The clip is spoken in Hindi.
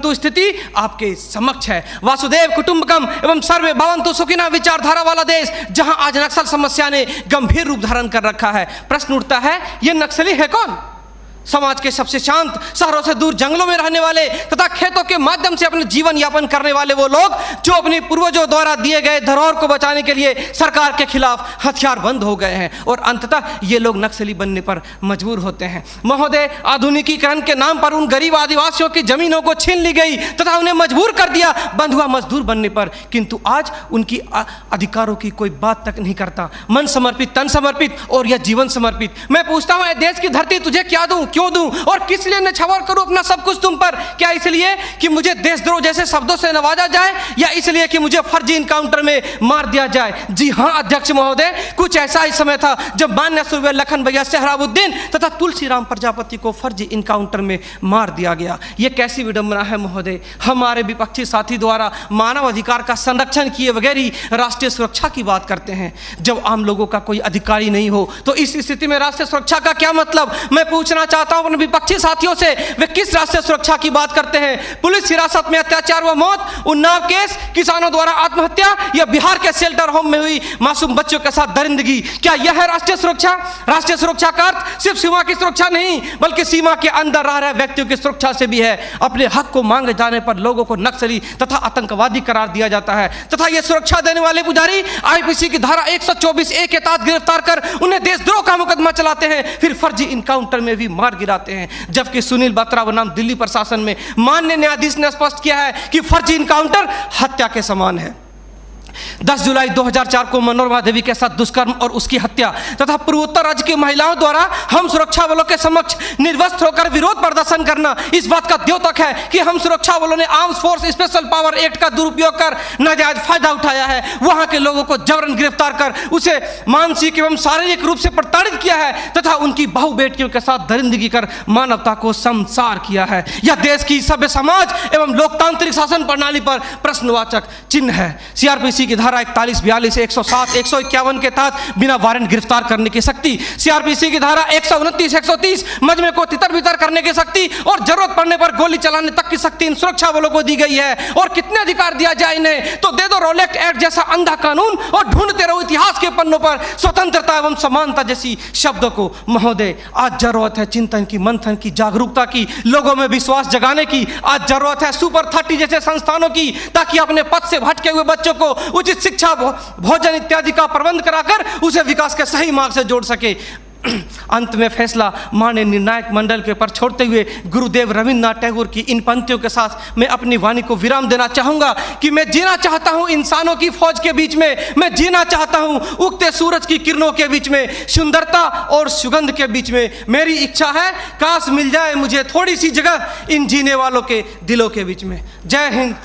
परंतु स्थिति आपके समक्ष है। वासुदेव कुटुंबकम एवं सर्वे भवन्तु सुखिनः विचारधारा वाला देश, जहां आज नक्सल समस्या ने गंभीर रूप धारण कर रखा है। प्रश्न उठता है, ये नक्सली है कौन? समाज के सबसे शांत, शहरों से दूर जंगलों में रहने वाले तथा खेतों के माध्यम से अपने जीवन यापन करने वाले वो लोग जो अपने पूर्वजों द्वारा दिए गए धरोहर को बचाने के लिए सरकार के खिलाफ हथियारबंद हो गए हैं और अंततः ये लोग नक्सली बनने पर मजबूर होते हैं। महोदय, आधुनिकीकरण के नाम पर उन गरीब आदिवासियों की जमीनों को छीन ली गई तथा उन्हें मजबूर कर दिया बंधुआ मजदूर बनने पर, किंतु आज उनकी अधिकारों की कोई बात तक नहीं करता। मन समर्पित, तन समर्पित और यह जीवन समर्पित। मैं पूछता हूँ, देश की धरती तुझे क्या दूं, क्यों दूं और किस लिए न्यौछावर करूं अपना सब कुछ तुम पर? क्या इसलिए कि मुझे देशद्रोह जैसे शब्दों से नवाजा जाए या इसलिए कि मुझे फर्जी इनकाउंटर में मार दिया जाए? जी हां अध्यक्ष महोदय, कुछ ऐसा ही समय था जब मान्य सूर्य लखन भैया सोहराबुद्दीन तथा तुलसीराम प्रजापति को फर्जी इनकाउंटर में मार दिया गया। यह कैसी विडंबना है महोदय, हमारे विपक्षी साथी द्वारा मानव अधिकार का संरक्षण किए बगैर ही राष्ट्रीय सुरक्षा की बात करते हैं। जब आम लोगों का कोई अधिकार ही नहीं हो तो इस स्थिति में राष्ट्रीय सुरक्षा का क्या मतलब? मैं पूछना चाहता हूं अपने विपक्षी साथियों से, वे किस राष्ट्रीय सुरक्षा की बात करते हैं? पुलिस हिरासत में अत्याचार व मौत, उन्नाव केस, किसानों द्वारा आत्महत्या या बिहार के शेल्टर होम में हुई मासूम बच्चों के साथ दरिंदगी, क्या यह है राष्ट्रीय सुरक्षा? राष्ट्रीय सुरक्षा का अर्थ सिर्फ सीमा की सुरक्षा नहीं बल्कि सीमा के अंदर रह रहे व्यक्तियों की सुरक्षा से भी है। अपने हक को मांगे जाने पर लोगों को नक्सली तथा आतंकवादी करार दिया जाता है तथा यह सुरक्षा देने वाले पुजारी आईपीसी की धारा 124A के तहत गिरफ्तार कर उन्हें देशद्रोह का मुकदमा चलाते हैं, फिर फर्जी इनकाउंटर में भी मार गिराते हैं। जबकि सुनील बत्रा बनाम दिल्ली प्रशासन में माननीय न्यायाधीश ने स्पष्ट किया है कि फर्जी इनकाउंटर हत्या के समान है। 10 जुलाई 2004 को मनोरमा देवी के साथ दुष्कर्म और उसकी हत्या तथा पूर्वोत्तर राज्य की महिलाओं द्वारा हम सुरक्षा बलों के समक्ष निर्वस्त्र होकर विरोध प्रदर्शन करना इस बात का द्योतक है कि हम सुरक्षा बलों ने arms force special power act का दुरुपयोग कर नाजायज फायदा उठाया है। वहां के लोगों को जबरन गिरफ्तार कर उसे मानसिक एवं शारीरिक रूप से प्रताड़ित किया है तथा उनकी बहु बेटियों के साथ दरिंदगी कर मानवता को शर्मसार किया है। यह देश की सभ्य समाज एवं लोकतांत्रिक शासन प्रणाली पर प्रश्नवाचक चिन्ह है। सीआरपीसी की धारा 41, 42, 107, 151 के तहत बिना वारंट गिरफ्तार करने की शक्ति, सीआरपीसी की धारा 129, 130 मजमे को तितर बितर करने की शक्ति और जरूरत पड़ने पर गोली चलाने तक की शक्ति इन सुरक्षा बलों को दी गई है। और कितने अधिकार दिया जाए इन्हें? तो दे दो रोलेक्ट एक्ट जैसा अंधा कानून और ढूंढते रहो इतिहास के पन्नों पर स्वतंत्रता एवं समानता जैसी शब्दों को। महोदय, आज जरूरत है चिंतन की, मंथन की, जागरूकता की, लोगों में विश्वास जगाने की। आज जरूरत है सुपर 30 जैसे संस्थानों की ताकि अपने पथ से भटके हुए बच्चों को उचित शिक्षा, भोजन इत्यादि का प्रबंध कराकर उसे विकास के सही मार्ग से जोड़ सके। अंत में फैसला माननीय निर्णायक मंडल के पर छोड़ते हुए गुरुदेव रविन्द्रनाथ टैगोर की इन पंक्तियों के साथ मैं अपनी वाणी को विराम देना चाहूंगा कि मैं जीना चाहता हूं इंसानों की फौज के बीच में, मैं जीना चाहता हूं उगते सूरज की किरणों के बीच में, सुंदरता और सुगंध के बीच में। मेरी इच्छा है काश मिल जाए मुझे थोड़ी सी जगह इन जीने वालों के दिलों के बीच में। जय हिंद।